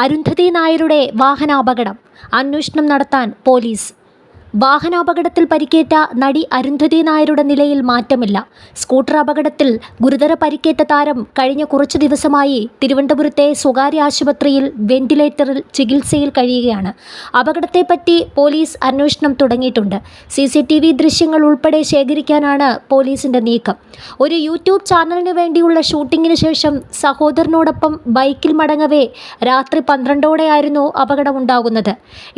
അരുന്ധതി നായരുടെ വാഹനാപകടം. അന്വേഷണം നടത്താൻ പോലീസ്. വാഹനാപകടത്തിൽ പരിക്കേറ്റ നടി അരുന്ധതി നായരുടെ നിലയിൽ മാറ്റമില്ല. സ്കൂട്ടർ അപകടത്തിൽ ഗുരുതര പരിക്കേറ്റ താരം കഴിഞ്ഞ കുറച്ചു ദിവസമായി തിരുവനന്തപുരത്തെ സ്വകാര്യ ആശുപത്രിയിൽ വെന്റിലേറ്ററിൽ ചികിത്സയിൽ കഴിയുകയാണ്. അപകടത്തെപ്പറ്റി പോലീസ് അന്വേഷണം തുടങ്ങിയിട്ടുണ്ട്. CCTV ദൃശ്യങ്ങൾ ഉൾപ്പെടെ ശേഖരിക്കാനാണ് പോലീസിന്റെ നീക്കം. ഒരു യൂട്യൂബ് ചാനലിന് വേണ്ടിയുള്ള ഷൂട്ടിങ്ങിന് ശേഷം സഹോദരനോടൊപ്പം ബൈക്കിൽ മടങ്ങവേ രാത്രി 12ഓടെയായിരുന്നു അപകടമുണ്ടാകുന്നത്.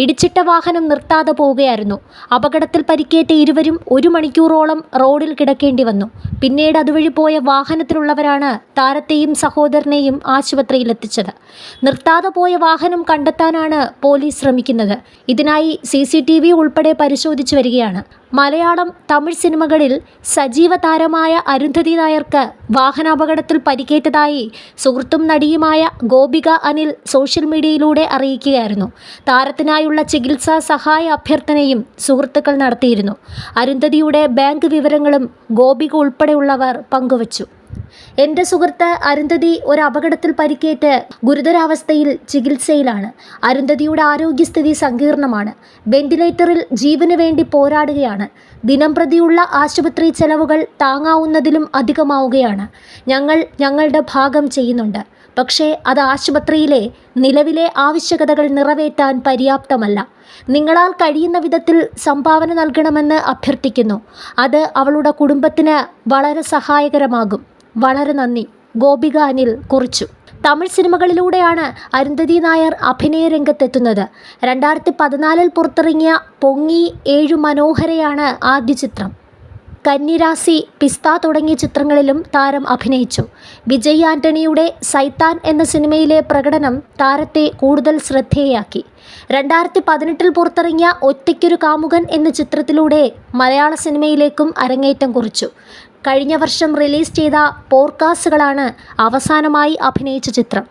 ഇടിച്ചിട്ട വാഹനം നിർത്താതെ പോവുകയായിരുന്നു. അപകടത്തിൽ പരിക്കേറ്റ ഇരുവരും 1 മണിക്കൂറോളം റോഡിൽ കിടക്കേണ്ടി വന്നു. പിന്നീട് അതുവഴി പോയ വാഹനത്തിലുള്ളവരാണ് താരത്തെയും സഹോദരനെയും ആശുപത്രിയിലെത്തിച്ചത്. നിർത്താതെ പോയ വാഹനം കണ്ടെത്താനാണ് പോലീസ് ശ്രമിക്കുന്നത്. ഇതിനായി CCTV ഉൾപ്പെടെ പരിശോധിച്ചു വരികയാണ്. മലയാളം, തമിഴ് സിനിമകളിൽ സജീവ താരമായ അരുന്ധതി നായർക്ക് വാഹനാപകടത്തിൽ പരിക്കേറ്റതായി സുഹൃത്തും നടിയുമായ ഗോപിക അനിൽ സോഷ്യൽ മീഡിയയിലൂടെ അറിയിക്കുകയായിരുന്നു. താരത്തിനായുള്ള ചികിത്സാ സഹായ അഭ്യർത്ഥനയും സുഹൃത്തുക്കൾ നടത്തിയിരുന്നു. അരുന്ധതിയുടെ ബാങ്ക് വിവരങ്ങളും ഗോപിക ഉൾപ്പെടെയുള്ളവർ പങ്കുവച്ചു. എൻ്റെ സുഹൃത്ത് അരുന്ധതി ഒരു അപകടത്തിൽ പരിക്കേറ്റ് ഗുരുതരാവസ്ഥയിൽ ചികിത്സയിലാണ്. അരുന്ധതിയുടെ ആരോഗ്യസ്ഥിതി സങ്കീർണമാണ്. വെന്റിലേറ്ററിൽ ജീവന് വേണ്ടി പോരാടുകയാണ്. ദിനംപ്രതിയുള്ള ആശുപത്രി ചെലവുകൾ താങ്ങാവുന്നതിലും അധികമാവുകയാണ്. ഞങ്ങൾ ഞങ്ങളുടെ ഭാഗം ചെയ്യുന്നുണ്ട്. പക്ഷേ അത് ആശുപത്രിയിലെ നിലവിലെ ആവശ്യകതകൾ നിറവേറ്റാൻ പര്യാപ്തമല്ല. നിങ്ങളാൽ കഴിയുന്ന വിധത്തിൽ സംഭാവന നൽകണമെന്ന് അഭ്യർത്ഥിക്കുന്നു. അത് അവളുടെ കുടുംബത്തിന് വളരെ സഹായകരമാകും. വളരെ നന്ദി, ഗോപിക അനിൽ കുറിച്ചു. തമിഴ് സിനിമകളിലൂടെയാണ് അരുന്ധതി നായർ അഭിനയ രംഗത്തെത്തുന്നത്. 2014 പുറത്തിറങ്ങിയ പൊങ്ങി 7 മനോഹരയാണ് ആദ്യ ചിത്രം. കന്നിരാസി, പിസ്ത തുടങ്ങിയ ചിത്രങ്ങളിലും താരം അഭിനയിച്ചു. വിജയ് ആൻ്റണിയുടെ സൈത്താൻ എന്ന സിനിമയിലെ പ്രകടനം താരത്തെ കൂടുതൽ ശ്രദ്ധേയയാക്കി. 2018 പുറത്തിറങ്ങിയ ഒറ്റയ്ക്കൊരു കാമുകൻ എന്ന ചിത്രത്തിലൂടെ മലയാള സിനിമയിലേക്കും അരങ്ങേറ്റം കുറിച്ചു. കഴിഞ്ഞ വർഷം റിലീസ് ചെയ്ത പോർക്കാസുകളാണ് അവസാനമായി അഭിനയിച്ച ചിത്രം.